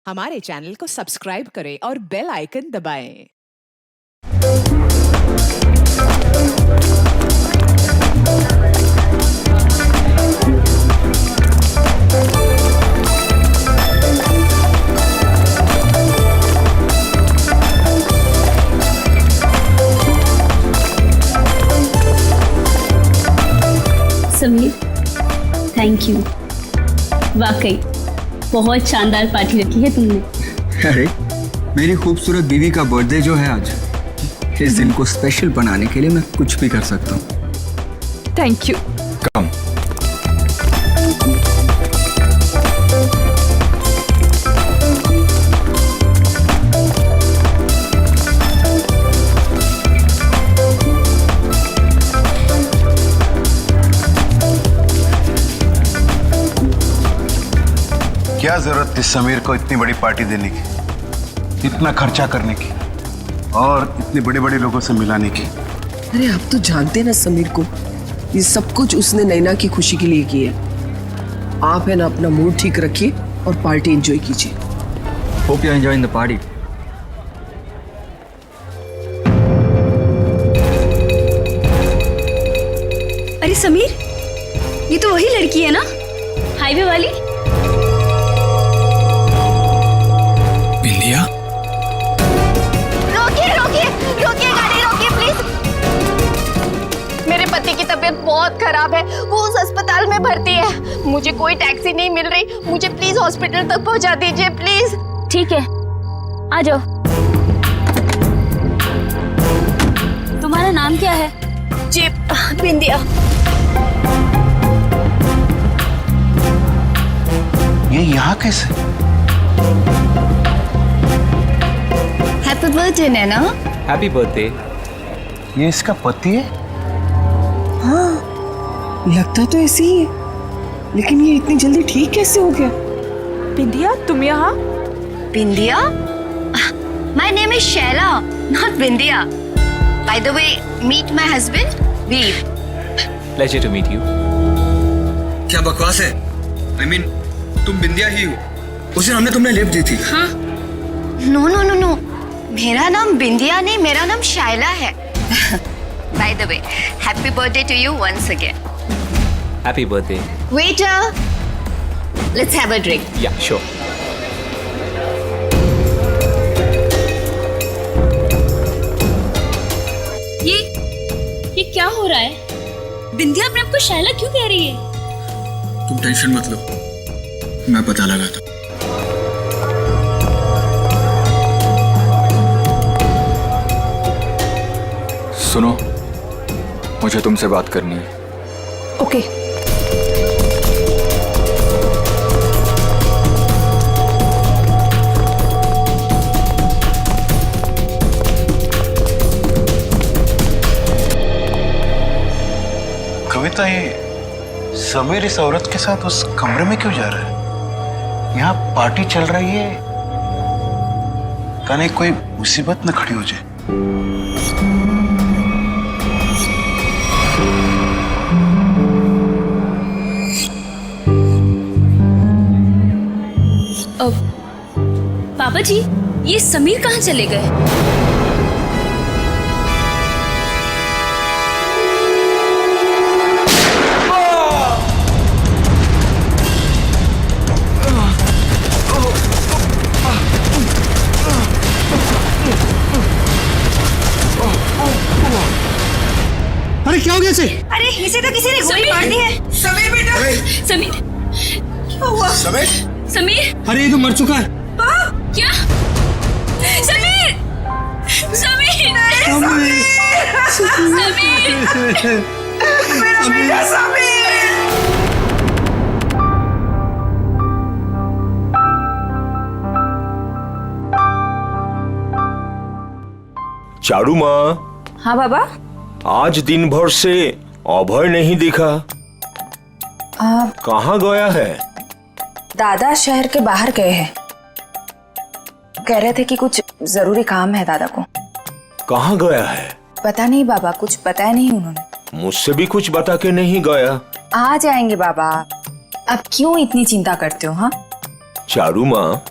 हमारे चैनल को सब्सक्राइब करें और बेल आइकन दबाएं। Sameer, thank you. वाकई बहुत शानदार पार्टी रखी है तुमने। अरे मेरी खूबसूरत बीवी का बर्थडे जो है आज, इस दिन को स्पेशल बनाने के लिए मैं कुछ भी कर सकता हूँ। Thank you. कम। क्या जरूरत थी समीर को इतनी बड़ी पार्टी देने की, इतना खर्चा करने की और इतने बड़े बड़े लोगों से मिलाने की। अरे आप तो जानते हैं ना समीर को, ये सब कुछ उसने नैना की खुशी के लिए किया है। आप है ना अपना मूड ठीक रखिए और पार्टी एंजॉय कीजिए। Hope you are enjoying the party. अरे समीर, ये तो वही लड़की है ना, हाईवे वाली। बिंदिया, रोकिए रोकिए रोकिए, गाड़ी रोकिए प्लीज। मेरे पति की तबीयत बहुत खराब है, वो उस अस्पताल में भर्ती है। मुझे कोई टैक्सी नहीं मिल रही, मुझे प्लीज हॉस्पिटल तक पहुंचा दीजिए प्लीज। ठीक है, आ जाओ। तुम्हारा नाम क्या है? जी बिंदिया। ये यहाँ कैसे? Happy birthday Naina. Happy birthday. ये इसका पति है? हाँ, लगता तो ऐसे ही है, लेकिन ये इतनी जल्दी ठीक कैसे हो गया? बिंदिया, तुम यहाँ? Bindiya? My name is Shaila, not Bindiya. By the way, meet my husband Veer. Pleasure to meet you. क्या बकवास है? I mean, तुम बिंदिया ही हो। उस दिन हमने तुमने लिफ्ट दी थी। हाँ। नो नो नो नो, मेरा नाम बिंदिया नहीं, मेरा नाम शायला है। By the way, happy birthday to you once again. Happy birthday. Waiter, let's have a drink. Yeah sure. ये क्या हो रहा है? बिंदिया अपने आप को शैला क्यों कह रही है? तुम टेंशन मत लो, मैं पता लगाता हूँ। सुनो, मुझे तुमसे बात करनी है। ओके। कविता, ये समीर इस औरत के साथ उस कमरे में क्यों जा रहा है? यहाँ पार्टी चल रही है, कहीं कोई मुसीबत न खड़ी हो जाए। पापा जी, ये समीर कहाँ चले गए? अरे क्या हो गया इसे? अरे इसे तो किसी ने गोली मार दी है। समीर बेटा, समीर, क्या हुआ? समीर, अरे ये तो मर चुका है। क्या? समीर, समीर, समीर, मेरा बेटा समीर। चारू माँ, हाँ बाबा। आज दिन भर से अभय नहीं दिखा, कहाँ गया है? दादा शहर के बाहर गए हैं, कह रहे थे कि कुछ जरूरी काम है दादा को। कहाँ गया है? पता नहीं बाबा, कुछ बताया नहीं उन्होंने। मुझसे भी कुछ बता के नहीं गया। आ जाएंगे बाबा, अब क्यों इतनी चिंता करते हो? हाँ चारू माँ,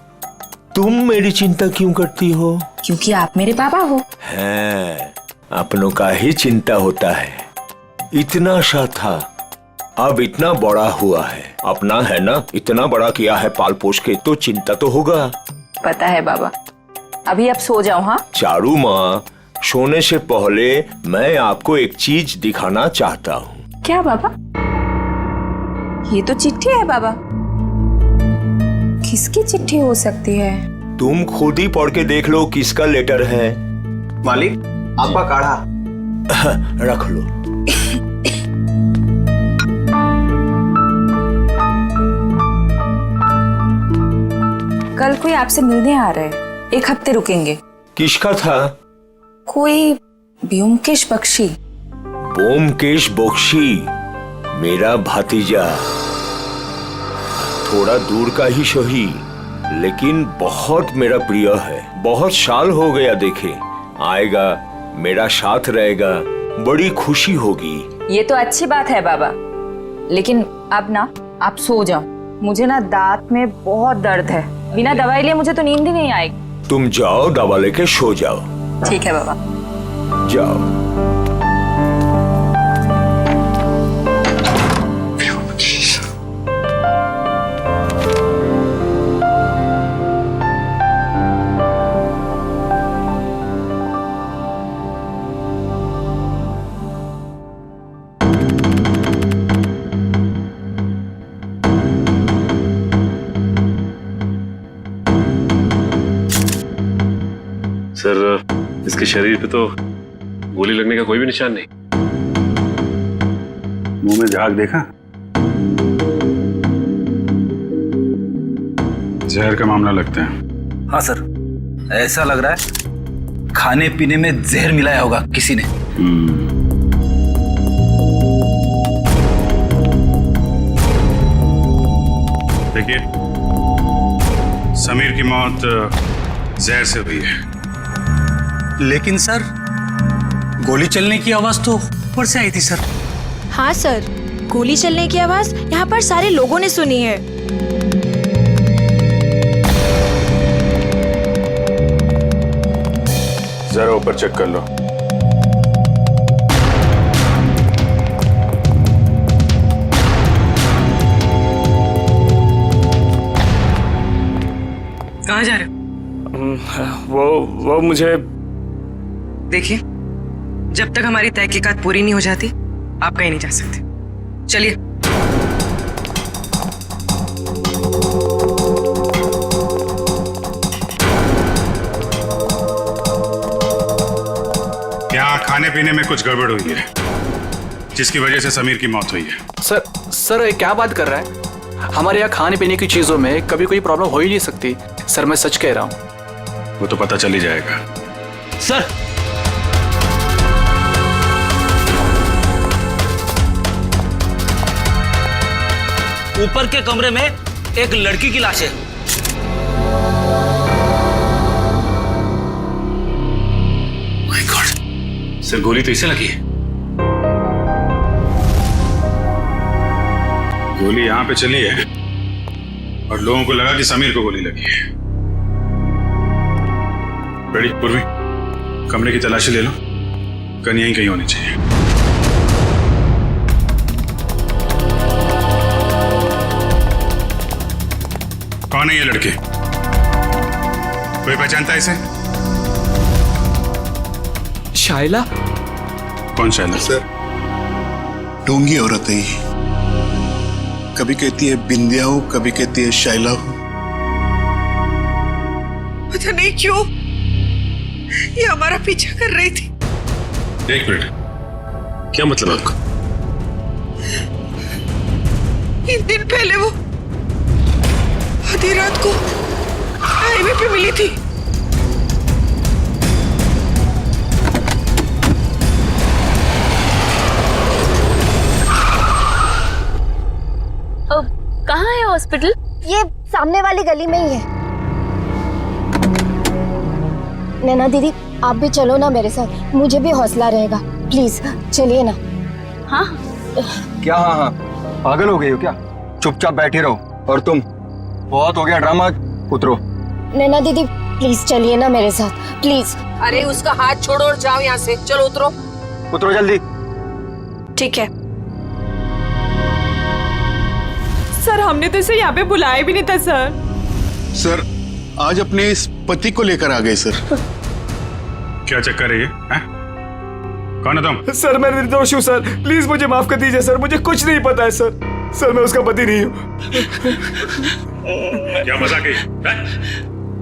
तुम मेरी चिंता क्यों करती हो? क्योंकि आप मेरे पापा हो। है, अपनों का ही चिंता होता है। इतना सा था, अब इतना बड़ा हुआ है। अपना है ना, इतना बड़ा किया है पाल पोष के, तो चिंता तो होगा। पता है बाबा। अभी आप सो जाओ। हाँ चारू माँ, सोने से पहले मैं आपको एक चीज दिखाना चाहता हूँ। क्या बाबा? ये तो चिट्ठी है बाबा। किसकी चिट्ठी हो सकती है? तुम खुद ही पढ़ के देख लो किसका लेटर है। मालिक, आपका काढ़ा। रख लो। कल कोई आपसे मिलने आ रहा है, 1 हफ्ते रुकेंगे। किसका था? कोई ब्योमकेश बख्शी। ब्योमकेश बख्शी मेरा भतीजा, थोड़ा दूर का ही सही, लेकिन बहुत मेरा प्रिय है। बहुत साल हो गया देखे। आएगा, मेरा साथ रहेगा, बड़ी खुशी होगी। ये तो अच्छी बात है बाबा, लेकिन अब ना आप सो जाओ। मुझे ना दांत में बहुत दर्द है, बिना दवाई लिए मुझे तो नींद ही नहीं आएगी। तुम जाओ, दवा लेके सो जाओ। ठीक है बाबा। जाओ। सर, इसके शरीर पे तो गोली लगने का कोई भी निशान नहीं। मुंह में झाग देखा? जहर का मामला लगता है। हाँ सर, ऐसा लग रहा है खाने पीने में जहर मिलाया होगा किसी ने। देखिए, समीर की मौत जहर से हुई है। लेकिन सर, गोली चलने की आवाज तो ऊपर से आई थी सर। हाँ सर, गोली चलने की आवाज यहाँ पर सारे लोगों ने सुनी है। जरा ऊपर चेक कर लो। कहाँ जा रहे हो? वो मुझे देखिए, जब तक हमारी तहकीकात पूरी नहीं हो जाती, आप कहीं नहीं जा सकते। चलिए। यहाँ खाने पीने में कुछ गड़बड़ हुई है, जिसकी वजह से समीर की मौत हुई है। सर ये क्या बात कर रहा है? हमारे यहाँ खाने पीने की चीजों में कभी कोई प्रॉब्लम हो ही नहीं सकती। सर, मैं सच कह रहा हूँ। वो तो पता चल ही जाएगा। सर, ऊपर के कमरे में एक लड़की की लाश है। माय गॉड, सर गोली तो इसे लगी है। गोली यहाँ पे चली है और लोगों को लगा कि समीर को गोली लगी है। बड़ी पूर्वी, कमरे की तलाशी ले लो, गन यहीं कहीं होनी चाहिए। कौन है ये लड़के? कोई पहचानता है इसे? शाइला। कौन शाइला? सर, ढोंगी औरत है ये। कभी कहती है बिंदिया हूं, कभी कहती है शाइला हूं। पता नहीं क्यों ये हमारा पीछा कर रही थी। एक मिनट, क्या मतलब आपका? 3 दिन पहले वो आधी रात को हाईवे पे मिली थी। कहाँ है हॉस्पिटल? ये सामने वाली गली में ही है। नैना दीदी, आप भी चलो ना मेरे साथ, मुझे भी हौसला रहेगा। प्लीज चलिए ना। हाँ। क्या हाँ हाँ, पागल हो गई हो क्या? चुपचाप बैठे रहो। और तुम, बहुत हो गया ड्रामा, उतरो। नैना दीदी प्लीज चलिए ना मेरे साथ, प्लीज। अरे उसका हाथ छोड़ो और जाओ यहाँ से, चलो उतरो। उतरो जल्दी। ठीक है। सर हमने तो इसे यहाँ पे बुलाया भी नहीं था सर। सर आज अपने इस पति को लेकर आ गए सर। क्या चक्कर है ये? कौन है तुम? सर मैं निर्दोष हूँ सर, प्लीज मुझे माफ कर दीजिए सर, मुझे कुछ नहीं पता है सर। सर मैं उसका पति नहीं हूँ। क्या मजाक है?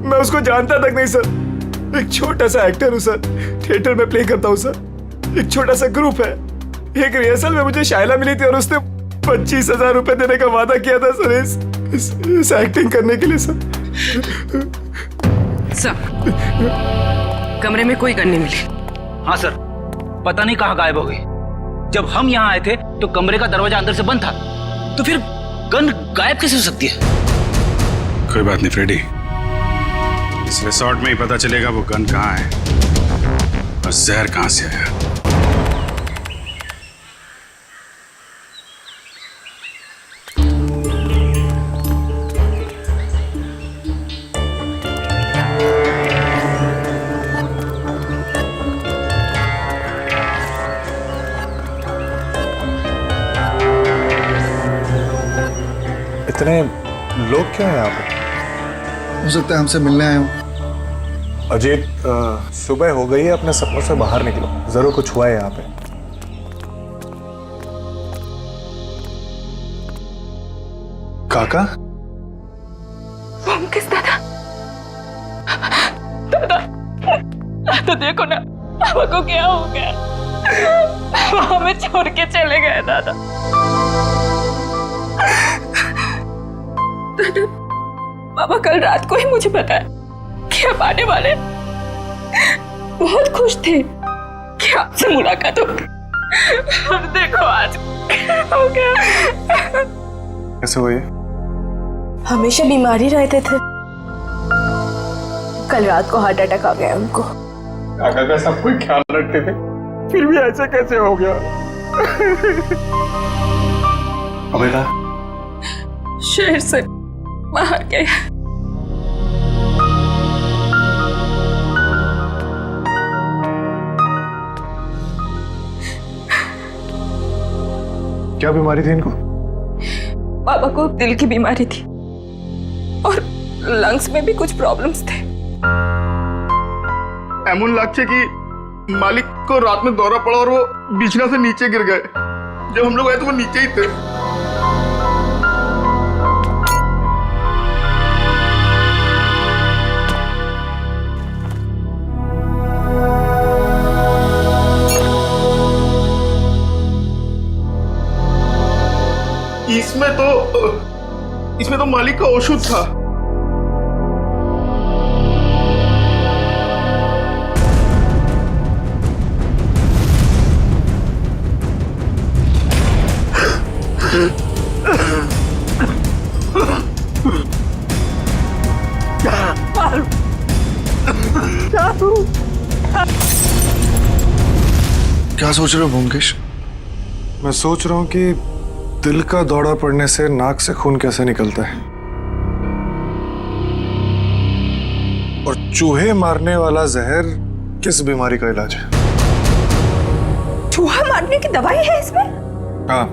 मैं उसको जानता तक नहीं सर। एक छोटा सा एक्टर हूँ सर, थिएटर में प्ले करता हूँ सर। एक छोटा सा ग्रुप है। एक रिहर्सल में मुझे शायला मिली थी और उसने 25,000 रुपए देने का वादा किया था सर इस एक्टिंग करने के लिए सर। कमरे में कोई गन नहीं मिली। हाँ सर, पता नहीं कहाँ गायब हो गई। जब हम यहाँ आए थे तो कमरे का दरवाजा अंदर से बंद था, तो फिर गन गायब कैसे हो सकती है? कोई बात नहीं फ्रेडी, इस रिसोर्ट में ही पता चलेगा वो गन कहाँ है और जहर कहाँ से आया। इतने लोग क्यों हैं यहाँ पे? हो सकता है हमसे मिलने आए हो। अजीत, सुबह हो गई है, अपने सपनों से बाहर निकलो, जरूर कुछ हुआ है यहाँ पे। काका? किस दादा? तो देखो ना पापा को क्या हो गया, वो हमें छोड़ के चले गए दादा। दादा, पापा कल रात को ही मुझे बताया कि आप आने वाले। बहुत खुश थे कि आपसे मुलाकात होगी, और देखो आज क्या हो गया। कैसे हुई? हमेशा बीमारी रहते थे, कल रात को हार्ट अटैक आ गया उनको। काका का सब कोई ख्याल रखते थे, फिर भी ऐसा कैसे हो गया? अबेटा शहर से बाहर गए। क्या बीमारी थी इनको? पापा को दिल की बीमारी थी और लंग्स में भी कुछ प्रॉब्लम्स थे। एमन लगছে कि मालिक को रात में दौरा पड़ा और वो बिछना से नीचे गिर गए। जब हम लोग आए तो वो नीचे ही थे। इसमें तो मालिक का औषध था। क्या सोच रहे हो ब्योमकेश? मैं सोच रहा हूँ कि दिल का दौरा पड़ने से नाक से खून कैसे निकलता है, और चूहे मारने वाला जहर किस बीमारी का इलाज है। चूहा मारने की दवाई है इसमें? हाँ,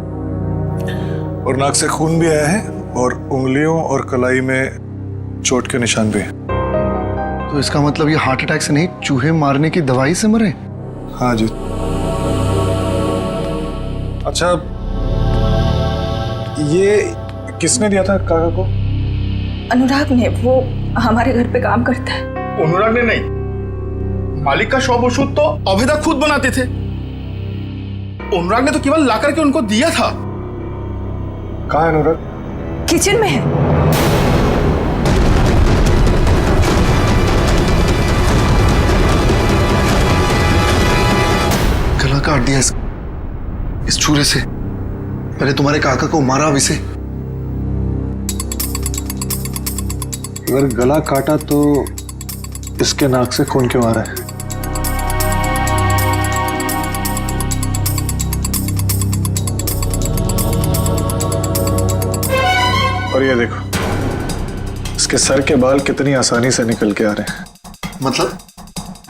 और नाक से खून भी आया है और उंगलियों और कलाई में चोट के निशान भी हैं। तो इसका मतलब ये हार्ट अटैक से नहीं, चूहे मारने की दवाई से मरे? हाँ जी। अच्छा, ये किसने दिया था काका को? अनुराग ने, वो हमारे घर पे काम करता है। अनुराग ने नहीं, मालिक का शॉप औषध तो अभेदा खुद बनाते थे। अनुराग ने तो केवल ला करके उनको दिया था। कहाँ है अनुराग? किचन में है। गला काट दिया इस छुरे से। पहले तुम्हारे काका को मारा, अब इसे। अगर गला काटा तो इसके नाक से खून क्यों आ रहा है? और ये देखो, इसके सर के बाल कितनी आसानी से निकल के आ रहे हैं।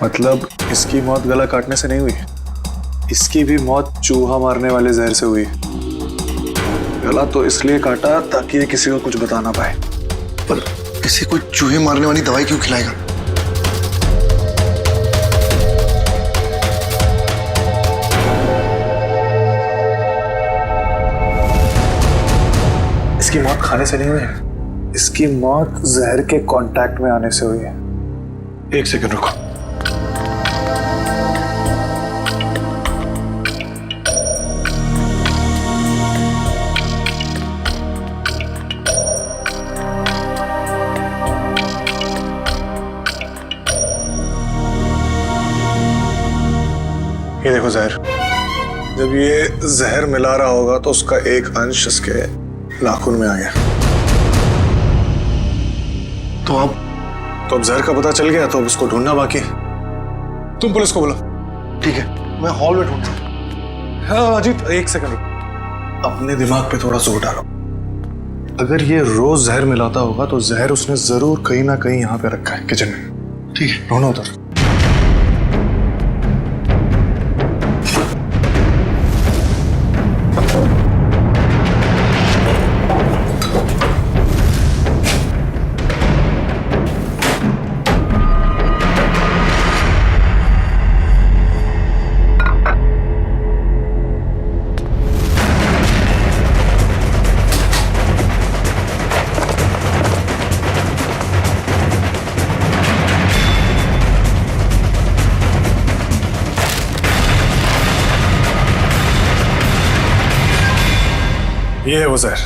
मतलब इसकी मौत गला काटने से नहीं हुई, इसकी भी मौत चूहा मारने वाले जहर से हुई। गला तो इसलिए काटा ताकि ये किसी को कुछ बता ना पाए। पर किसी को चूहे मारने वाली दवाई क्यों खिलाएगा? इसकी मौत खाने से नहीं हुई है, इसकी मौत जहर के कांटेक्ट में आने से हुई है। एक सेकंड रुको। ये देखो जहर। जब ये जहर मिला रहा होगा तो उसका एक अंश इसके नाखून में आ गया। तो अब जहर का पता चल गया, तो अब उसको ढूंढना बाकी। तुम पुलिस को बुलाओ। ठीक है, मैं हॉल में ढूंढता। हाँ अजीत, एक सेकंड अपने दिमाग पे थोड़ा जोर डालो। अगर ये रोज जहर मिलाता होगा तो जहर उसने जरूर कहीं ना कहीं यहाँ पे रखा है, किचन में। ठीक है, ढूंढो उधर। ये है वो जहर।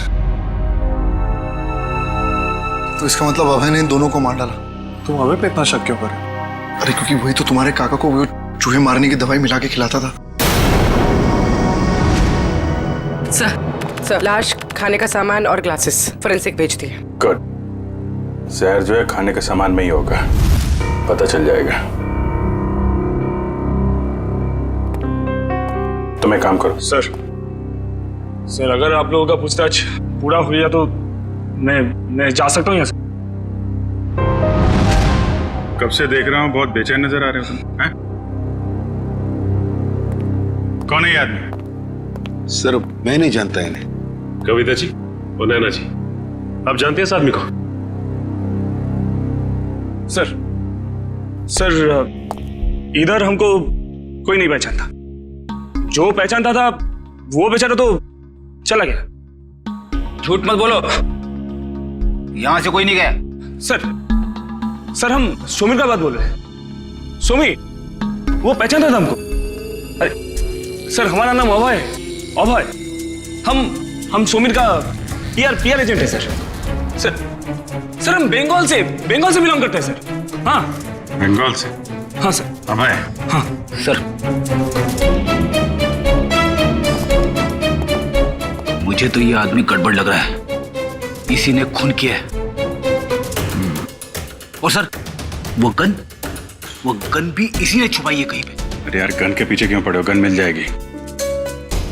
तो इसका मतलब अभय ने इन दोनों को मार डाला। तुम अभय पे इतना शक क्यों कर रहे हो? अरे क्योंकि वही तो तुम्हारे काका को वो चूहे मारने की दवाई मिला के खिलाता था। सर लाश, खाने का सामान और ग्लासेस फोरेंसिक भेज दिए। गुड। जहर जो है खाने के सामान में ही होगा, पता चल जाएगा। तुम एक काम करो। सर अगर आप लोगों का पूछताछ पूरा हो गया तो मैं जा सकता हूँ यहाँ से। कब से देख रहा हूँ, बहुत बेचैन नजर आ रहे हो तुम। हैं? कौन है ये आदमी? सर मैं नहीं जानता इन्हें। कविता जी और नैना जी, आप जानते हैं इस आदमी को? सर इधर हमको कोई नहीं पहचानता। जो पहचानता था वो बेचारा तो चला गया। झूठ मत बोलो, यहां से कोई नहीं गया। सर हम सोमी का बात बोल रहे हैं। सोमी वो पहचानता था हमको। अरे सर हमारा नाम अभय है। अभय हम सोमी का पीआर एजेंट है सर हम बंगाल से बिलोंग करते हैं सर। हाँ बंगाल से? हाँ सर। अभय? हाँ सर मुझे तो ये आदमी गड़बड़ लग रहा है, इसी ने खून किया है। और सर वो गन भी इसी ने छुपाई है कहीं पे। अरे यार गन के पीछे क्यों पड़े हो, गन मिल जाएगी।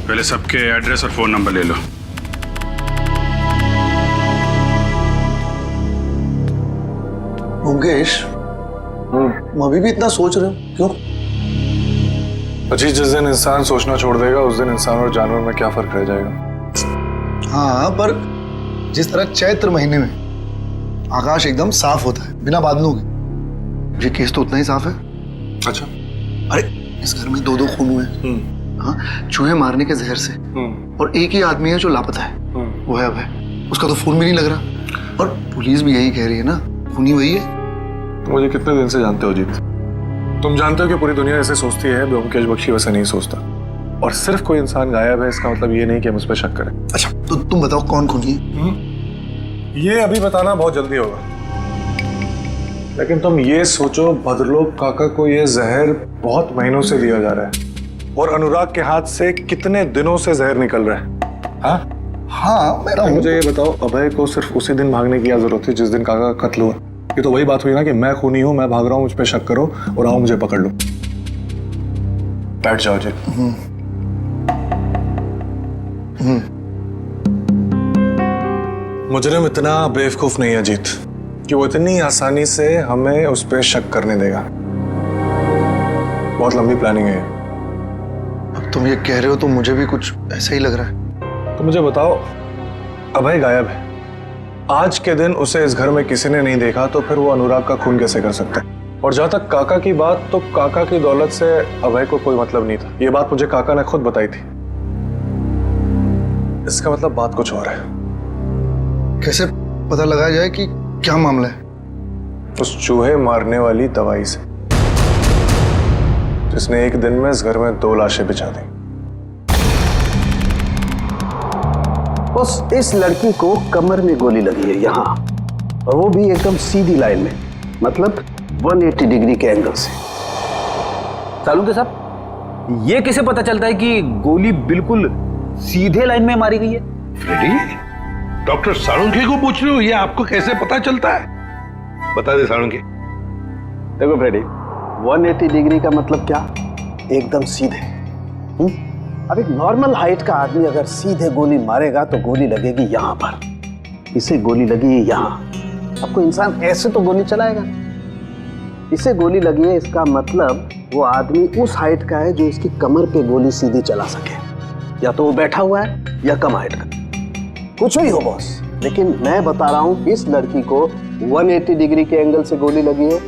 पहले सबके एड्रेस और फोन नंबर ले लो। मुकेश, तुम अभी भी इतना सोच रहे हो, क्यों? अजीत, जिस दिन इंसान सोचना छोड़ देगा उस दिन इंसान और जानवर में क्या फर्क रह जाएगा? हाँ, पर जिस तरह चैत्र महीने में आकाश एकदम साफ होता है बिना बादलों के, ये केस तो उतना ही साफ है। अच्छा। अरे इस घर में 2 खून हुए हैं। हाँ, चूहे मारने के जहर से। और एक ही आदमी है जो लापता है, वो है अभय। उसका तो खून भी नहीं लग रहा, और पुलिस भी यही कह रही है ना, खूनी वही है। तुम मुझे कितने दिन से जानते हो अजीत? तुम जानते हो कि पूरी दुनिया ऐसे सोचती है, ब्योमकेश बख्शी वैसे नहीं सोचता। और सिर्फ कोई इंसान गायब है इसका मतलब ये नहीं कि हम उस पर शक करें। अच्छा तो तुम बताओ कौन खूनी है? ये अभी बताना बहुत जल्दी होगा, लेकिन तुम ये सोचो भद्रलोक काका को ये जहर बहुत महीनों से दिया जा रहा है, और अनुराग के हाथ से कितने दिनों से जहर निकल रहा है। हाँ मेरा मुझे ये बताओ, अभय को सिर्फ उसी दिन भागने की क्या जरूरत थी जिस दिन काका का कत्ल हुआ? ये तो वही बात हुई ना कि मैं खूनी हूं, मैं भाग रहा हूं, मुझ पे शक करो और आओ मुझे पकड़ लो। बैठ जाओ जी। मुजरिम इतना बेवकूफ नहीं है अजीत। कि वो इतनी आसानी से हमें उस पर शक करने देगा। बहुत लंबी प्लानिंग है। अब तुम ये कह रहे हो तो मुझे भी कुछ ऐसा ही लग रहा है। तो मुझे बताओ, अभय गायब है, आज के दिन उसे इस घर में किसी ने नहीं देखा, तो फिर वो अनुराग का खून कैसे कर सकता है? और जहां तक काका की बात, तो काका की दौलत से अभय को कोई मतलब नहीं था। ये बात मुझे काका ने खुद बताई थी। इसका मतलब बात कुछ और है। कैसे पता लगाया जाए कि क्या मामला है? उस चूहे मारने वाली दवाई से, जिसने एक दिन में इस घर में 2 लाशें बिछा दी। बस इस लड़की को कमर में गोली लगी है यहाँ, और वो भी एकदम सीधी लाइन में, मतलब 180 डिग्री के एंगल से। सालुंके साहब, ये कैसे पता चलता है कि गोली बिल्कुल सीधे लाइन में मारी गई है? फ्रेडी, डॉक्टर सालुंके को पूछ रहे हो, ये आपको कैसे पता चलता है? बता दे सालुंके। देखो फ्रेडी, 180 डिग्री का मतलब क्या? एकदम सीधे। अब एक नॉर्मल हाइट का आदमी अगर सीधे गोली मारेगा तो गोली लगेगी यहाँ पर, इसे गोली लगी यहाँ। अब कोई इंसान ऐसे तो गोली चलाएगा, इसे गोली लगी है, इसका मतलब वो आदमी उस हाइट का है जो इसकी कमर पे गोली सीधी चला सके। या तो वो बैठा हुआ है या कम हाइट का, कुछ भी हो बॉस। लेकिन मैं बता रहा हूँ, इस लड़की को 180 डिग्री के एंगल से गोली लगी है,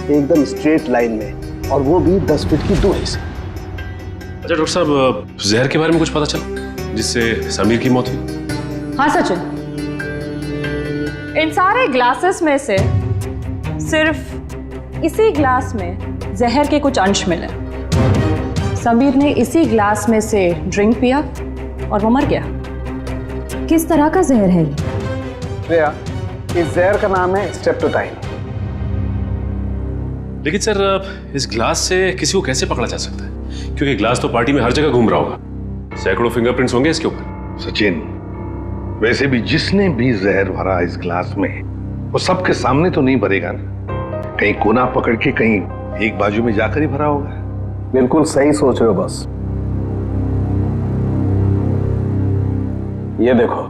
एकदम स्ट्रेट लाइन में, और वो भी 10 फीट की दूरी से। अच्छा डॉक्टर साहब, जहर के बारे में कुछ पता चला जिससे समीर की मौत हुई? हाँ सचिन, इन सारे ग्लासेस में से सिर्फ इसी ग्लास में जहर के कुछ अंश मिले। समीर ने इसी ग्लास में से ड्रिंक पिया और वो मर गया। किस तरह का जहर है श्रेया, इस जहर का नाम है स्ट्रेप्टोटाइन। लेकिन सर, इस ग्लास से किसी को कैसे पकड़ा जा सकता है? क्योंकि ग्लास तो पार्टी में हर जगह घूम रहा होगा, सैकड़ों फिंगरप्रिंट्स होंगे इसके ऊपर। सचिन, वैसे भी जिसने भी जहर भरा इस ग्लास में, वो सबके सामने तो नहीं भरेगा ना, कहीं कोना पकड़ के कहीं एक बाजू में जाकर ही भरा होगा। बिल्कुल सही सोच रहे हो बस। ये देखो,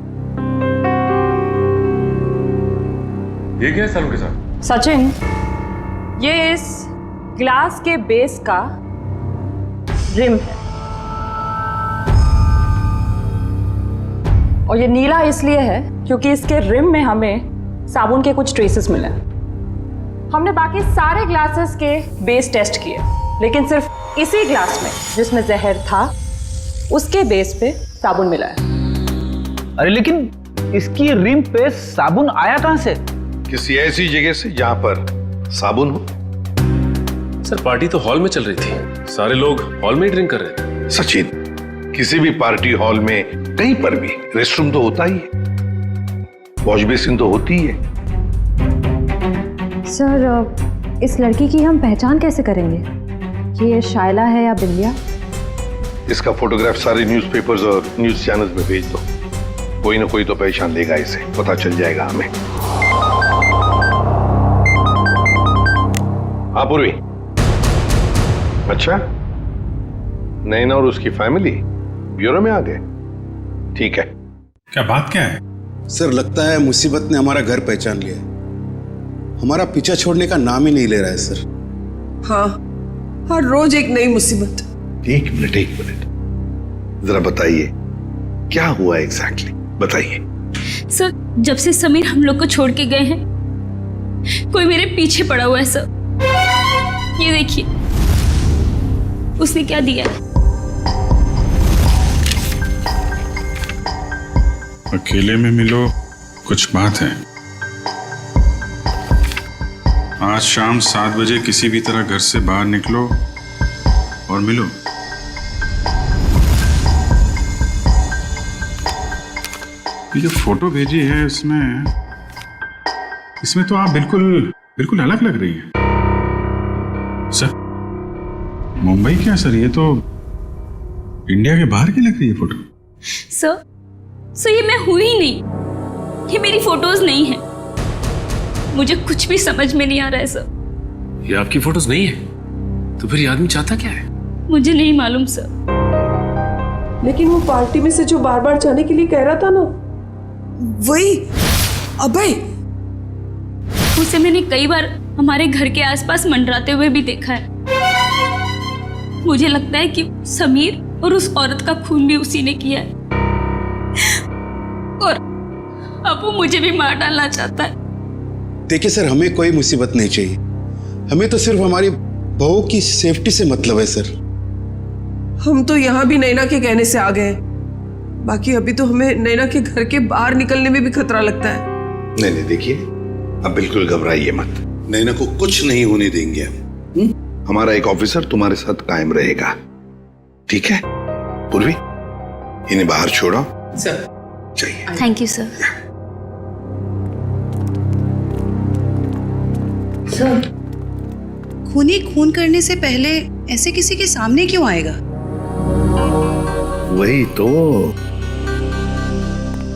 ये क्या है सालुंके साहब? सचिन, ये इस ग्लास के बेस का रिम है, और ये नीला इसलिए है क्योंकि इसके रिम में हमें साबुन के कुछ ट्रेसेस मिले। हमने बाकी सारे ग्लासेस के बेस टेस्ट किए, लेकिन सिर्फ इसी ग्लास में जिसमें जहर था, उसके बेस पे साबुन मिला है। अरे लेकिन इसकी रिम पे साबुन आया कहां से? किसी ऐसी जगह से जहां पर साबुन हो। सर, पार्टी तो हॉल में चल रही थी, सारे लोग हॉल में ही ड्रिंक कर रहे थे। सचिन, किसी भी पार्टी हॉल में कहीं पर भी रेस्टरूम तो होता ही है, वॉश बेसिन तो होती ही है। सर, इस लड़की की हम पहचान कैसे करेंगे कि ये शायला है या बिंदिया? इसका फोटोग्राफ सारे न्यूज़पेपर्स और न्यूज चैनल्स में भेज दो, कोई ना कोई तो पहचान लेगा, इसे पता चल जाएगा हमें। हाँ पूर्वी, अच्छा, नैना और उसकी फैमिली ब्यूरो में आ गए? ठीक है। क्या बात क्या है? सर, लगता है मुसीबत ने हमारा घर पहचान लिया, हमारा पीछा छोड़ने का नाम ही नहीं ले रहा है सर। हाँ, हर रोज एक नई मुसीबत। एक मिनट, जरा बताइए क्या हुआ एग्जैक्टली, बताइए। सर, जब से समीर हम लोग को छोड़ के गए हैं, कोई मेरे पीछे पड़ा हुआ है सर। ये देखिए, उसने क्या दिया है। अकेले में मिलो, कुछ बात है। आज शाम 7 बजे किसी भी तरह घर से बाहर निकलो और मिलो। ये जो फोटो भेजी है इसमें तो आप बिल्कुल अलग लग रही है। सर, मुंबई क्या सर, ये तो इंडिया के बाहर की लग रही है फोटो। सर ये मैं हुई ही नहीं, ये मेरी फोटोज नहीं है। मुझे कुछ भी समझ में नहीं आ रहा है सर। ये आपकी फोटोज नहीं है तो फिर ये आदमी चाहता क्या है? मुझे नहीं मालूम सर। लेकिन वो पार्टी में से जो बार बार जाने के लिए कह रहा था ना, वही अभय। उसे मैंने कई बार हमारे घर के आसपास मंडराते हुए भी देखा है। मुझे लगता है कि समीर और उस औरत का खून भी उसी ने किया है और अब वो मुझे भी मार डालना चाहता है। देखिए सर, हमें कोई मुसीबत नहीं चाहिए, हमें तो सिर्फ हमारी बहू की सेफ्टी से मतलब है सर। हम तो यहाँ भी नैना के कहने से आ गए, बाकी अभी तो हमें नैना के घर के बाहर निकलने में भी खतरा लगता है। नहीं नहीं, देखिए अब बिल्कुल घबराइए मत। नैना को कुछ नहीं होने देंगे हम। हमारा एक ऑफिसर तुम्हारे साथ कायम रहेगा, ठीक है? पूर्वी, इन्हें बाहर छोड़ो। सर चाहिए। Thank you sir. सर, खूनी खून करने से पहले ऐसे किसी के सामने क्यों आएगा? वही तो,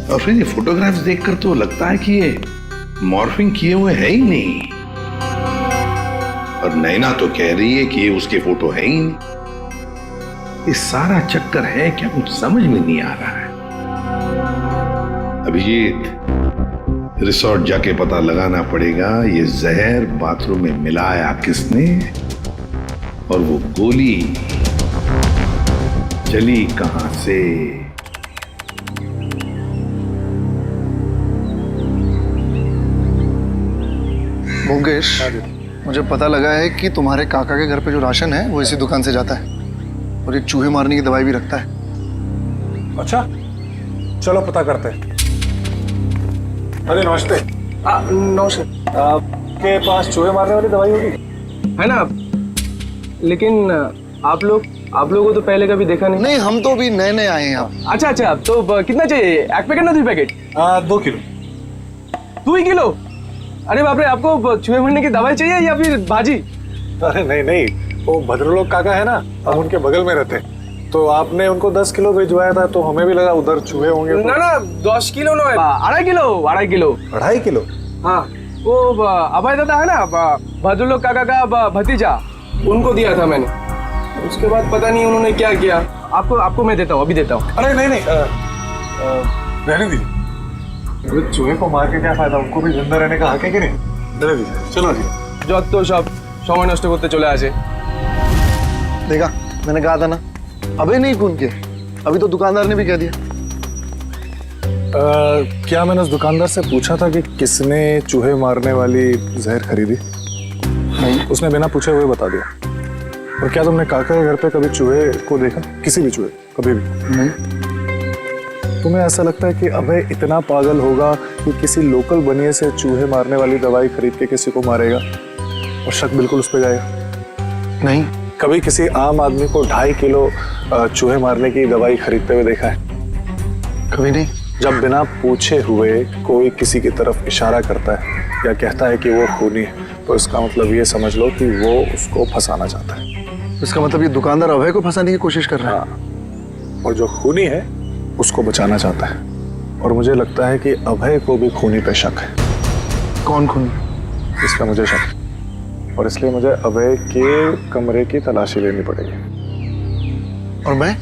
और फिर ये फोटोग्राफ्स देखकर तो लगता है कि ये मॉर्फिंग किए हुए है ही नहीं, और नैना तो कह रही है कि ये उसके फोटो है ही नहीं। ये सारा चक्कर है क्या, कुछ समझ में नहीं आ रहा है। अभिजीत, रिसोर्ट जाके पता लगाना पड़ेगा ये जहर बाथरूम में मिलाया किसने, और वो गोली चली कहां से। मुकेश, मुझे पता लगा है कि तुम्हारे काका के घर पे जो राशन है वो इसी दुकान से जाता है, और एक चूहे मारने की दवाई भी रखता है। अच्छा, चलो पता करते हैं। अरे नमस्ते। नमस्ते। आपके पास चूहे मारने वाली दवाई होगी? है ना, लेकिन आप लोगों को तो पहले कभी देखा नहीं। नहीं, हम तो भी नए नए आए हैं यहाँ। अच्छा, तो कितना चाहिए? एक पैकेट ना 2 पैकेट? 2 किलो। 2 ही किलो? अरे बाप रे, आपको चूहे मरने की दवाई चाहिए या फिर भाजी? अरे नहीं, वो भद्रलोक काका है ना, हम उनके बगल में रहते हैं, तो आपने उनको 10 किलो भिजवाया था, तो हमें भी लगा उधर चूहे होंगे। ना 10 किलो ना, 2.5 किलो। 2.5 किलो? हाँ, वो अभय दादा है ना, भद्रलोक काका का भतीजा, उनको दिया था मैंने। उसके बाद पता नहीं उन्होंने क्या किया। आपको मैं देता हूँ, अभी देता हूँ। अरे नहीं, रहने दीजिए। चूहे को मार के क्या फायदा, उनको भी जिंदा रहने का हक है कि नहीं? रहने दीजिए, चलो जी। যত সব সময় নষ্ট করতে চলে আসে। देखा, मैंने कहा था ना, अबे नहीं खून किया, अभी तो दुकानदार ने भी कह दिया। क्या मैंने उस दुकानदार से पूछा था कि किसने चूहे मारने वाली जहर खरीदी? नहीं। उसने बिना पूछे हुए बता दिया। और क्या तुमने काका के घर पे कभी चूहे को देखा? किसी भी चूहे, कभी भी? नहीं। तुम्हें ऐसा लगता है कि अभय इतना पागल होगा कि किसी लोकल बनिए से चूहे मारने वाली दवाई खरीद के किसी को मारेगा, और शक बिल्कुल उस पर जाएगा? नहीं। कभी किसी आम आदमी को 2.5 किलो चूहे मारने की दवाई खरीदते हुए देखा है? कभी नहीं। जब बिना पूछे हुए कोई किसी की तरफ इशारा करता है या कहता है कि वो खूनी है, तो इसका मतलब ये समझ लो कि वो उसको फंसाना चाहता है। इसका मतलब ये दुकानदार अभय को फंसाने की कोशिश कर रहा है। और जो खूनी है उसको बचाना चाहता है, और मुझे लगता है कि अभय को भी खूनी पे शक है। कौन खूनी? इसका मुझे शक है, और इसलिए मुझे अभय के कमरे की तलाशी लेनी पड़ेगी। और मैं?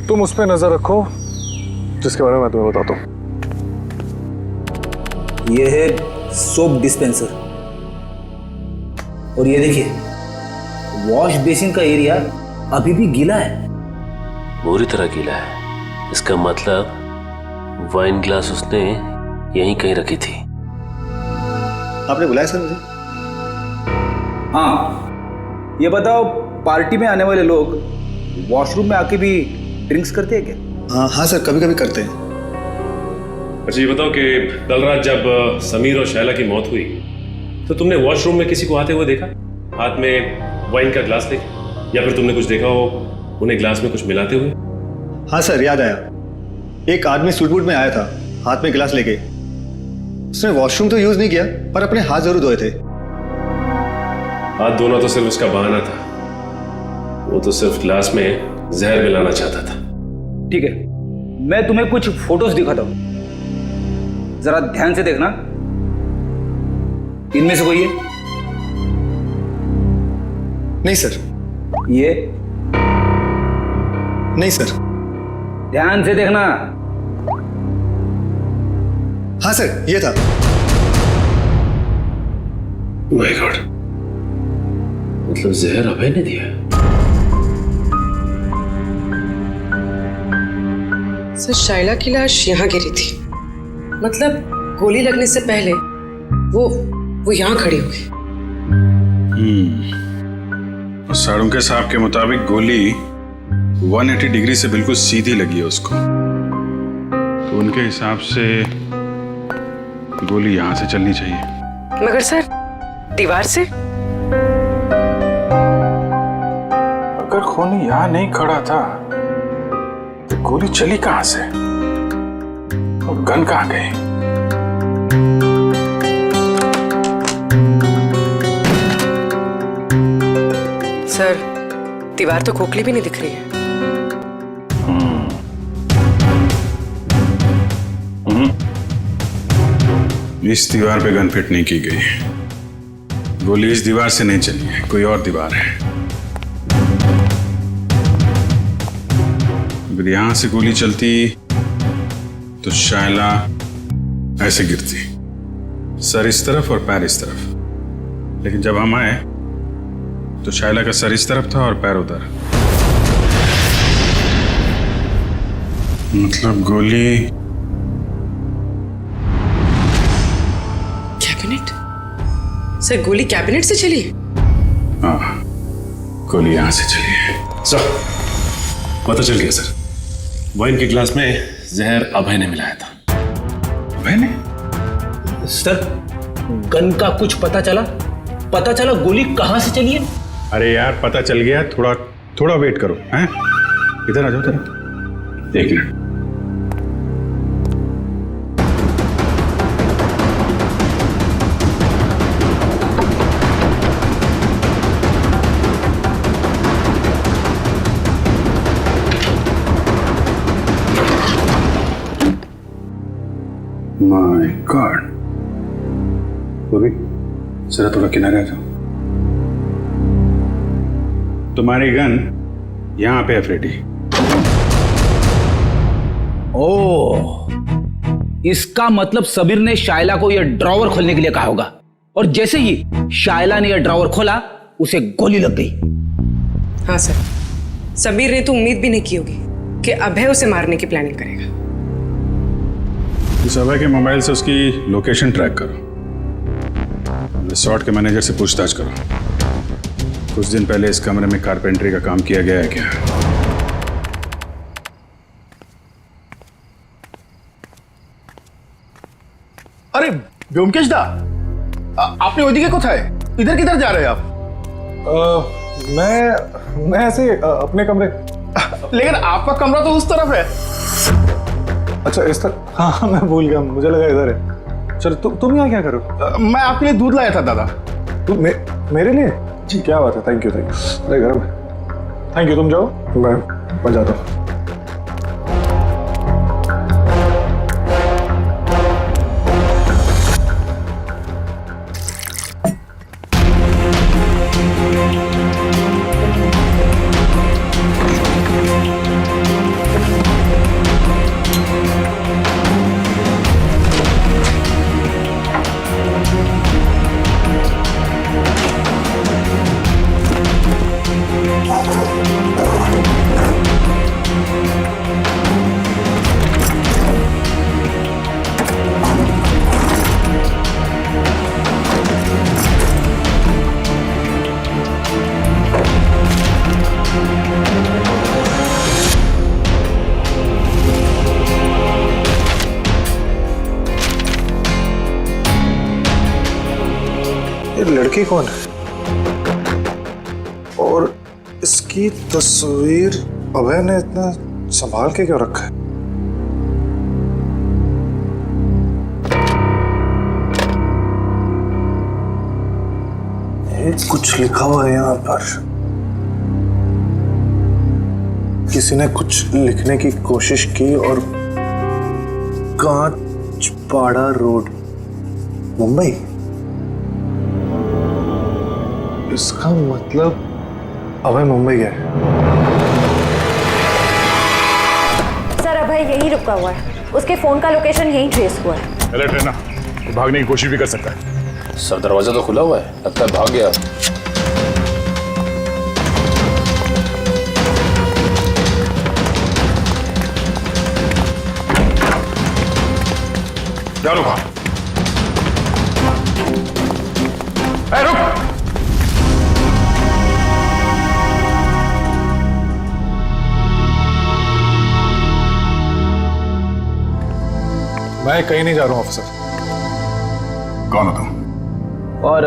तुम उस पर नजर रखो जिसके बारे में मैं तुम्हें बताता हूँ। ये है सोप डिस्पेंसर, और ये देखिए वॉश बेसिन का एरिया अभी भी गीला है, पूरी तरह गीला है। इसका मतलब वाइन ग्लास उसने यहीं कहीं रखी थी। आपने बुलाया सर मुझे? हाँ, ये बताओ, पार्टी में आने वाले लोग वॉशरूम में आके भी ड्रिंक्स करते हैं क्या? हाँ सर, कभी कभी करते हैं। अच्छा, ये बताओ कि कल रात जब समीर और शैला की मौत हुई, तो तुमने वॉशरूम में किसी को आते हुए देखा, हाथ में वाइन का ग्लास लेके, या फिर तुमने कुछ देखा हो उन्हें ग्लास में कुछ मिलाते हुए? हाँ सर, याद आया। एक आदमी सूट बूट में आया था, हाथ में गिलास लेके। उसने वॉशरूम तो यूज नहीं किया, पर अपने हाथ जरूर धोए थे। हाथ धोना तो सिर्फ उसका बहाना था, वो तो सिर्फ ग्लास में जहर मिलाना चाहता था। ठीक है, मैं तुम्हें कुछ फोटोज दिखाता हूं, जरा ध्यान से देखना। इनमें से कोई है? नहीं सर। ये? नहीं सर। ध्यान से देखना। हाँ सर, ये था। माय गॉड, मतलब जहर अभय ने दिया? सर शाइला की लाश यहाँ गिरी थी, मतलब गोली लगने से पहले वो यहाँ खड़ी हुई। साड़ुंके साहब के मुताबिक गोली 180 डिग्री से बिल्कुल सीधी लगी है उसको, तो उनके हिसाब से गोली यहां से चलनी चाहिए। मगर सर दीवार से? अगर खूनी यहां नहीं खड़ा था तो गोली चली कहां से और गन कहां गई? सर दीवार तो खोखली भी नहीं दिख रही है। इस दीवार पे गन फिट नहीं की गई, गोली इस दीवार से नहीं चली है, कोई और दीवार है। अगर यहां से गोली चलती तो शाइला ऐसे गिरती, सर इस तरफ और पैर इस तरफ, लेकिन जब हम आए तो शाइला का सर इस तरफ था और पैर उधर। मतलब गोली कैबिनेट? सर गोली कैबिनेट से चली? हाँ, गोली यहां से चली है। सर पता चल गया सर, वाइन के ग्लास में जहर अभय ने मिलाया था। अभय ने? सर गन का कुछ पता चला? गोली कहां से चली है? अरे यार पता चल गया, थोड़ा वेट करो। हैं? इधर आ जाओ जरा, एक मिनट। माय गॉड, बॉबी जरा थोड़ा किनारे आ जाओ। तुम्हारी गन यहां पे है फ्रेडी। ओह, इसका मतलब समीर ने शाइला को यह ड्रॉवर खोलने के लिए कहा होगा, और जैसे ही शाइला ने यह ड्रॉवर खोला उसे गोली लग गई। हाँ सर, समीर ने तो उम्मीद भी नहीं की होगी कि अभय उसे मारने की प्लानिंग करेगा। इस अभय के मोबाइल से उसकी लोकेशन ट्रैक करो, रिसोर्ट के मैनेजर से पूछताछ करो, कुछ दिन पहले इस कमरे में कारपेंटरी का काम किया गया है क्या? अरे व्योमकेश दा, आपने ओदिके को था, इधर किधर जा रहे हैं आप? मैं ऐसे अपने कमरे। लेकिन आपका कमरा तो उस तरफ है। अच्छा इस तरफ? हाँ मैं भूल गया, मुझे लगा इधर है। चलो तुम यहाँ क्या करो? मैं आपके लिए दूध लाया था दादा। तुम मेरे लिए? जी क्या बात है, थैंक यू। अरे घर में थैंक यू, तुम जाओ, मैं जाता हूँ। ये लड़की कौन है और इसकी तस्वीर अभय ने इतना संभाल के क्यों रखा है? ये कुछ लिखा हुआ है यहाँ पर, किसी ने कुछ लिखने की कोशिश की और कांचपाड़ा रोड, मुंबई। इसका मतलब अभय मुंबई गया है। सर अभय यही रुका हुआ है, उसके फोन का लोकेशन यही ट्रेस हुआ है। अलर्ट रहना, वो भागने की कोशिश भी कर सकता है। सर दरवाजा तो खुला हुआ है, लगता है भाग गया। क्या रुका? रुक! मैं कहीं नहीं जा रहा हूँ ऑफिसर। कौन हो तुम? और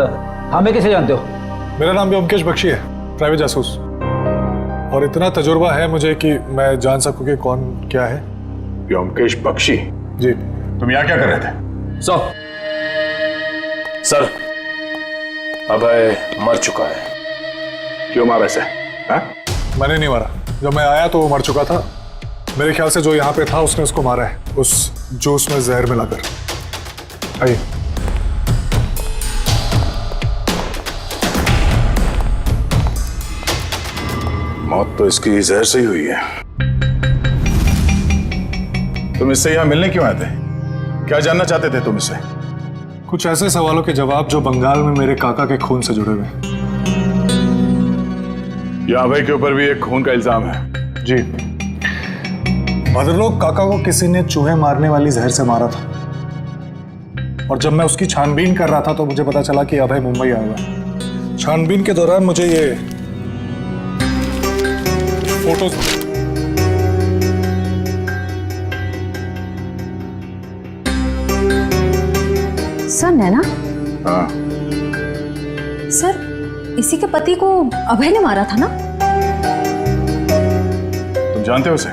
हमें कैसे जानते हो? मेरा नाम व्योमकेश बख्शी है, प्राइवेट जासूस। और इतना तजुर्बा है मुझे कि मैं जान सकूं कि कौन क्या है। व्योमकेश बख्शी? जी। तुम यहाँ क्या कर रहे थे? सर अभय मर चुका है। क्यों मारा इसे? मैंने नहीं मारा, जब मैं आया तो वो मर चुका था। मेरे ख्याल से जो यहाँ पे था उसने उसको मारा है, उस जूस में जहर मिलाकर। आइए। मौत तो इसकी जहर से ही हुई है। तुम इससे यहाँ मिलने क्यों आए थे? क्या जानना चाहते थे तुम इससे? कुछ ऐसे सवालों के जवाब जो बंगाल में मेरे काका के खून से जुड़े हुए हैं। यहाँ भाई के ऊपर भी एक खून का इल्जाम है। जी। भद्रलोक काका को किसी ने चूहे मारने वाली जहर से मारा था, और जब मैं उसकी छानबीन कर रहा था तो मुझे पता चला कि अभय मुंबई आया हुआ है। छानबीन के दौरान मुझे ये फोटोज सर नैना? हाँ। सर इसी के पति को अभय ने मारा था ना? तुम जानते हो उसे?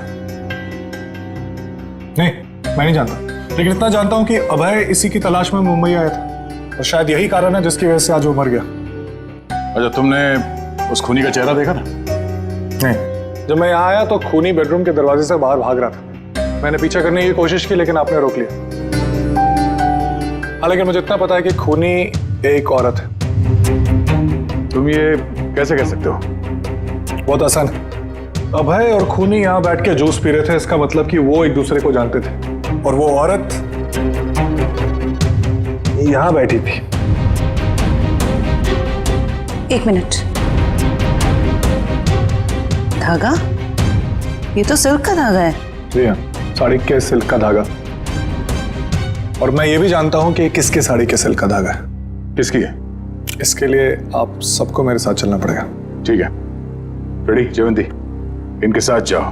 नहीं, मैं नहीं जानता, लेकिन इतना जानता हूं कि अभय इसी की तलाश में मुंबई आया था, और शायद यही कारण है जिसकी वजह से आज वो मर गया। अच्छा, तुमने उस खूनी का चेहरा देखा था? नहीं, जब मैं यहाँ आया तो खूनी बेडरूम के दरवाजे से बाहर भाग रहा था। मैंने पीछा करने की कोशिश की, लेकिन आपने रोक लिया। हालांकि मुझे इतना पता है कि खूनी एक औरत है। तुम ये कैसे कह सकते हो? बहुत आसान है। अभय और खूनी यहाँ बैठ के जूस पी रहे थे, इसका मतलब कि वो एक दूसरे को जानते थे, और वो औरत यहाँ बैठी थी। एक मिनट, धागा? ये तो सिल्क का धागा है। जी हाँ, साड़ी के सिल्क का धागा। और मैं ये भी जानता हूँ कि किसके साड़ी के सिल्क का धागा है। किसकी है? इसके लिए आप सबको मेरे साथ चलना पड़ेगा। ठीक है, रेडी जयवंती, इनके साथ जाओ।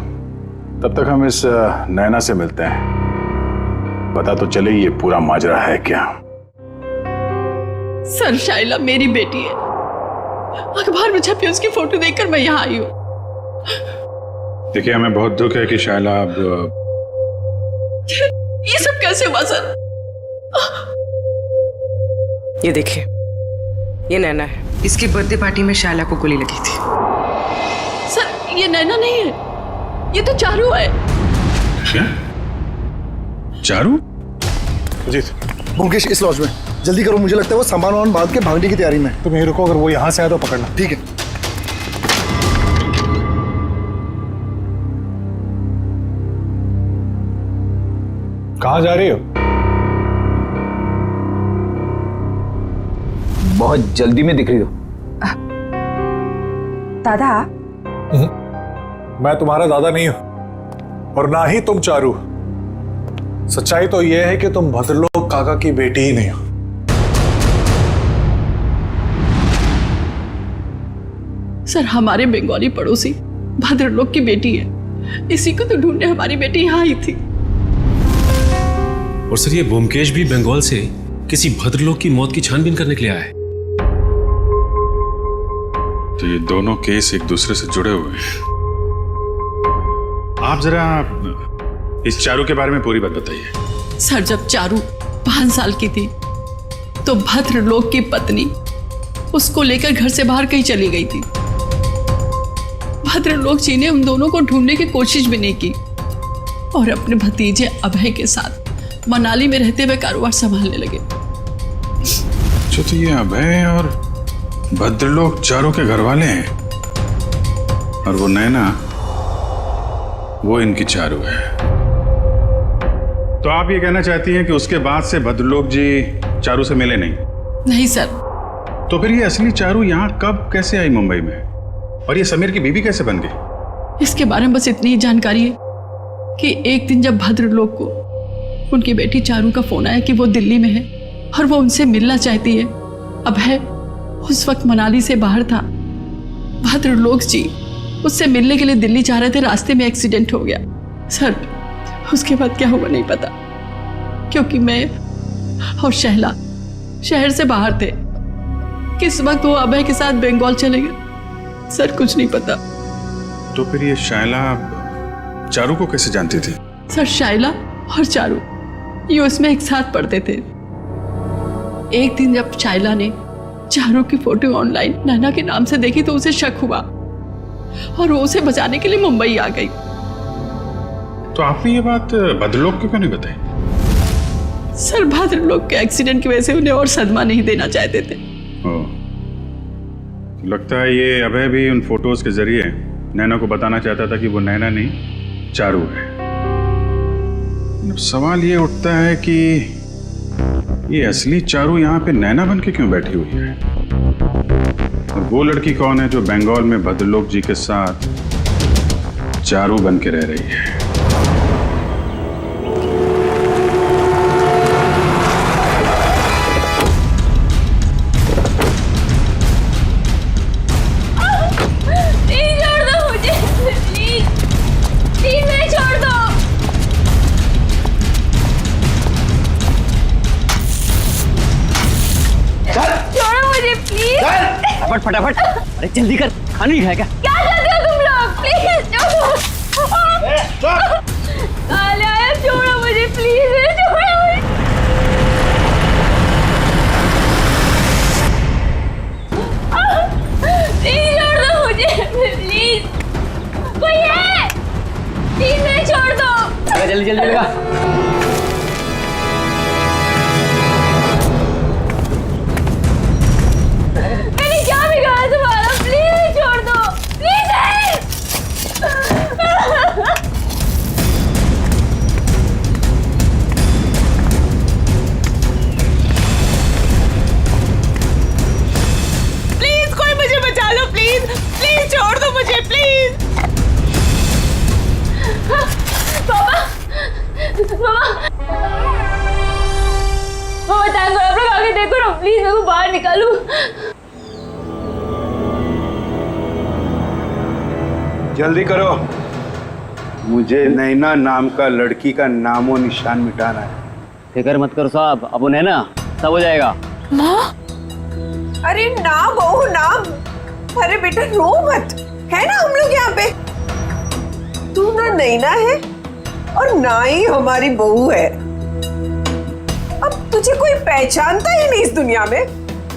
तब तक हम इस नैना से मिलते हैं, पता तो चले ये पूरा माजरा है क्या। सर शाइला मेरी बेटी है, अखबार में छपी उसकी फोटो देखकर मैं यहाँ आई हूँ। देखिए, हमें बहुत दुख है कि शाइला अब ये सब कैसे हुआ सर? ये देखिए, ये नैना है। इसकी बर्थडे पार्टी में शाइला को गोली लगी थी। सर ये नैना नहीं है, ये तो चारू है। क्या? चारू? जी। मुकेश इस लॉज में, जल्दी करो, मुझे लगता है वो सामान वामान बांध के भागने की तैयारी में। तुम यहीं रुको, अगर वो यहाँ से आए तो पकड़ना। ठीक है। कहाँ जा रही हो? बहुत जल्दी में दिख रही हो। दादा? मैं तुम्हारा दादा नहीं हूं, और ना ही तुम चारू। सच्चाई तो यह है कि तुम भद्रलोक काका की बेटी ही नहीं हो। सर हमारे बंगाली पड़ोसी भद्रलोक की बेटी है, इसी को तो ढूंढने हमारी बेटी यहाँ आई थी। और सर ये ब्योमकेश भी बंगाल से किसी भद्रलोक की मौत की छानबीन करने के लिए आया है। तो ये दोनों केस एक दूसरे से जुड़े हुए हैं। आप जरा इस चारू के बारे में पूरी बात बताइए। सर जब चारू 5 साल की थी तो भद्रलोक की पत्नी उसको लेकर घर से बाहर कहीं चली गई थी। भद्रलोक जी ने उन दोनों को ढूंढने की कोशिश भी नहीं की और अपने भतीजे अभय के साथ मनाली में रहते हुए कारोबार संभालने लगे। अच्छा, तो ये अभय और भद्रलोक चारों के घर वाले हैं, और वो नैना वो इनकी चारू है। तो आप ये कहना चाहती हैं कि उसके बाद से भद्रलोक जी चारू से मिले नहीं? नहीं सर। तो फिर ये असली चारू यहाँ कब कैसे आई मुंबई में, और ये समीर की बीवी कैसे बन गई? इसके बारे में बस इतनी ही जानकारी है कि एक दिन जब भद्रलोक को उनकी बेटी चारू का फोन आया कि वो दिल्ली में है और वो उनसे मिलना चाहती है। अभय उस वक्त मनाली से बाहर था। भद्रलोक जी उससे मिलने के लिए दिल्ली जा रहे थे, रास्ते में एक्सीडेंट हो गया। सर उसके बाद क्या हुआ नहीं पता, क्योंकि मैं और शैला शहर से बाहर थे। किस वक्त वो अभय के साथ बंगाल चले गए, सर कुछ नहीं पता। तो फिर ये शायला चारू को कैसे जानती थी? सर शायला और चारू ये उसमें एक साथ पढ़ते थे। एक दिन जब शायला ने चारू की फोटो ऑनलाइन नैना के नाम से देखी तो उसे शक हुआ और वो उसे बचाने के लिए मुंबई आ गई। तो आपने ये बात भद्रलोक को क्यों नहीं बताई? सर भद्रलोक के एक्सीडेंट की वजह से उन्हें और सदमा नहीं देना चाहते थे। लगता है ये अभय भी उन फोटोज के जरिए नैना को बताना चाहता था कि वो नैना नहीं चारू है। अब सवाल ये उठता है कि ये असली चारू यहाँ पे नैना बन के क्यों बैठी हुई है, और वो लड़की कौन है जो बंगाल में भद्रलोक जी के साथ चारू बन के रह रही है? फटाफट, अरे जल्दी कर, खाना नहीं खाएगा? क्या करते हो तुम लोग? प्लीज छोड़ो मुझे, प्लीज छोड़ो मुझे। प्लीज छोड़ दो मुझे, प्लीज कोई है? प्लीज छोड़ दो। अरे जल्दी जल्दी लगा। प्लीज मेरे को बाहर निकालो। जल्दी करो, मुझे नैना नाम का लड़की का नामो निशान मिटाना है। फिक्र मत करो साहब, अब नैना सब हो जाएगा। माँ, अरे ना बहू ना, अरे बेटा रो मत, है ना हम लोग यहाँ पे। तू ना नैना है और ना ही हमारी बहू है। अब तुझे कोई पहचानता ही नहीं इस दुनिया में,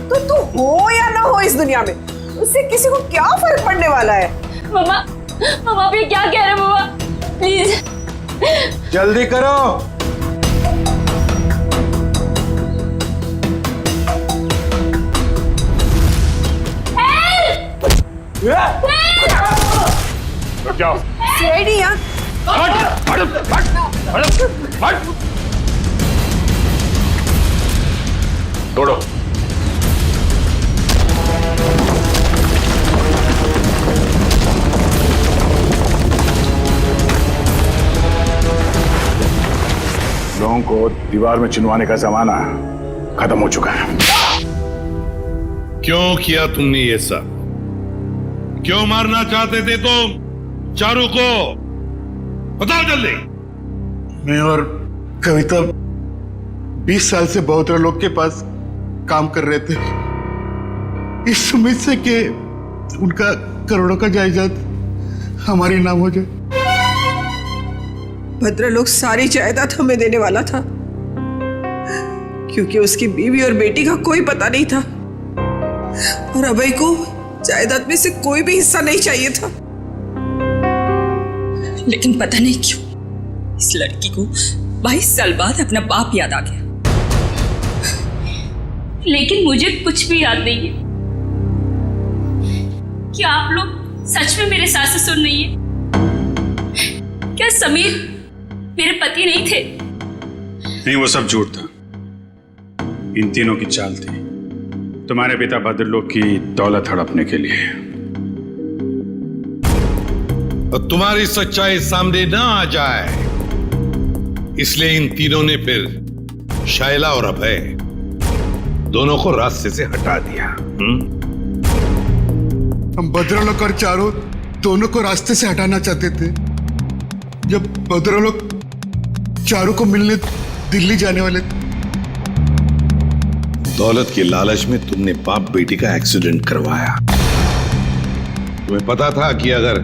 तो तू हो या ना हो इस दुनिया में, उससे किसी को क्या फर्क पड़ने वाला है। मम्मा, मम्मा आप ये क्या कह रहे हो मम्मा? प्लीज जल्दी करो। जाओ। रेडी यार। तोड़ो। लोगों को दीवार में चुनवाने का जमाना खत्म हो चुका है। क्यों किया तुमने ये सब? क्यों मारना चाहते थे तुम चारू को? बताओ जल्दी। मैं और कविता 20 साल से बहुत लोग के पास काम कर रहे थे, इस उम्मीद से कि उनका करोड़ों का जायदाद हमारे नाम हो जाए। भद्रलोक सारी जायदाद हमें देने वाला था, क्योंकि उसकी बीवी और बेटी का कोई पता नहीं था, और अभय को जायदाद में से कोई भी हिस्सा नहीं चाहिए था। लेकिन पता नहीं क्यों इस लड़की को 22 साल बाद अपना बाप याद आ गया। लेकिन मुझे कुछ भी याद नहीं है। क्या आप लोग सच में मेरे सास से सुन रही है? क्या समीर मेरे पति नहीं थे? नहीं, वो सब झूठ था। इन तीनों की चाल थी। तुम्हारे पिता भद्रलोक की दौलत हड़पने के लिए। और तुम्हारी सच्चाई सामने ना आ जाए इसलिए इन तीनों ने फिर शायला और अभय दोनों को रास्ते से हटा दिया। हम भद्रलोक और चारू दोनों को रास्ते से हटाना चाहते थे। जब भद्रलोक चारू को मिलने दिल्ली जाने वाले थे। दौलत के लालच में तुमने बाप बेटी का एक्सीडेंट करवाया। तुम्हें पता था कि अगर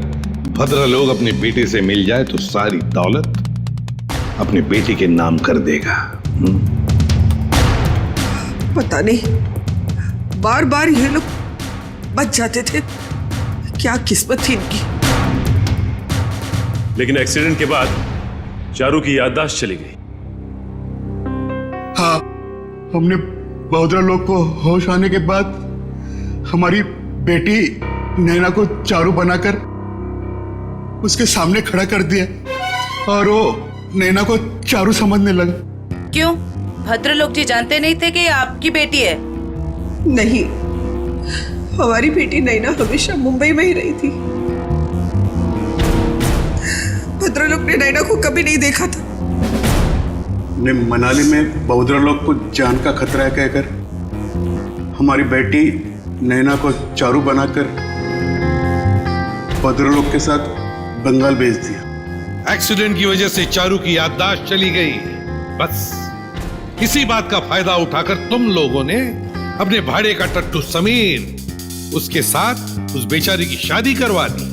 भद्रलोक अपनी बेटी से मिल जाए तो सारी दौलत अपनी बेटी के नाम कर देगा। पता नहीं बार बार ये लोग बच जाते थे, क्या किस्मत थी इनकी। लेकिन एक्सीडेंट के बाद चारू की याददाश्त चली गई। हाँ, हमने भद्रलोक को होश आने के बाद हमारी बेटी नैना को चारू बनाकर उसके सामने खड़ा कर दिया और वो नैना को चारू समझने लगा। क्यों? भद्रलोक जी जानते नहीं थे कि ये आपकी बेटी है? नहीं, हमारी बेटी नैना हमेशा मुंबई में ही रही थी। भद्रलोक ने नैना को कभी नहीं देखा था। ने मनाली में भद्रलोक को जान का खतरा है कहकर हमारी बेटी नैना को चारू बनाकर भद्रलोक के साथ बंगाल भेज दिया। एक्सीडेंट की वजह से चारू की याददाश्त चली गई। बस इसी बात का फायदा उठाकर तुम लोगों ने अपने भाड़े का टट्टू समीर उसके साथ उस बेचारी की शादी करवा दी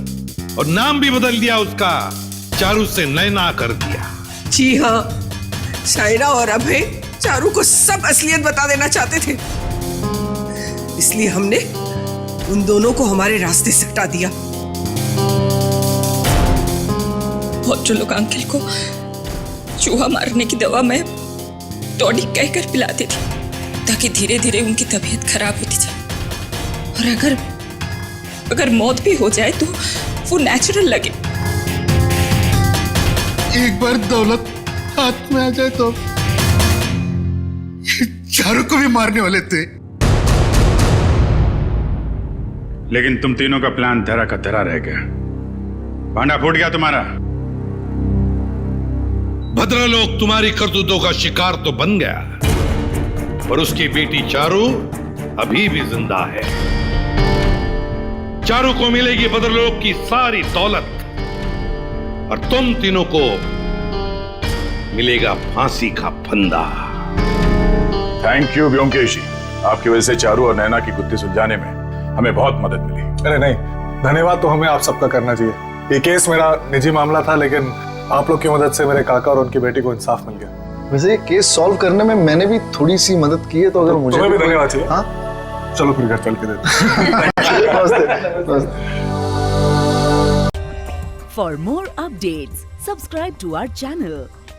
और नाम भी बदल दिया उसका, चारू से नैना कर दिया। जी हाँ, शायरा और अभय चारू को सब असलियत बता देना चाहते थे, इसलिए हमने उन दोनों को हमारे रास्ते से हटा दिया। भद्र लोग अंकल को चूहा मारने की दवा में टॉनिक कहकर पिलाती थी ताकि धीरे धीरे उनकी तबीयत खराब होती जाए, और अगर मौत भी हो जाए तो वो नेचुरल लगे। एक बार दौलत हाथ में आ जाए तो चारू को भी मारने वाले थे। लेकिन तुम तीनों का प्लान धरा का धरा रह गया, भांडा फूट गया तुम्हारा। भद्रलोक तुम्हारी करतूतों का शिकार तो बन गया, पर उसकी बेटी चारू अभी भी जिंदा है। चारू को मिलेगी भद्रलोक की सारी दौलत और तुम तीनों को मिलेगा फांसी का फंदा। थैंक यू व्योमकेश जी, आपकी वजह से चारू और नैना की गुत्थी सुलझाने में हमें बहुत मदद मिली। अरे नहीं, धन्यवाद तो हमें आप सबका करना चाहिए। ये केस मेरा निजी मामला था, लेकिन आप लोग की मदद से मेरे काका और उनकी बेटी को इंसाफ मिल गया। वैसे ये केस सॉल्व करने में मैंने भी थोड़ी सी मदद की है, तो अगर मुझे तुम्हें भी धन्यवाद चाहिए। हाँ, चलो फिर घर चल के देते। For more updates, subscribe to our channel,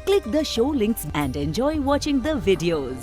click the show links and enjoy watching the videos.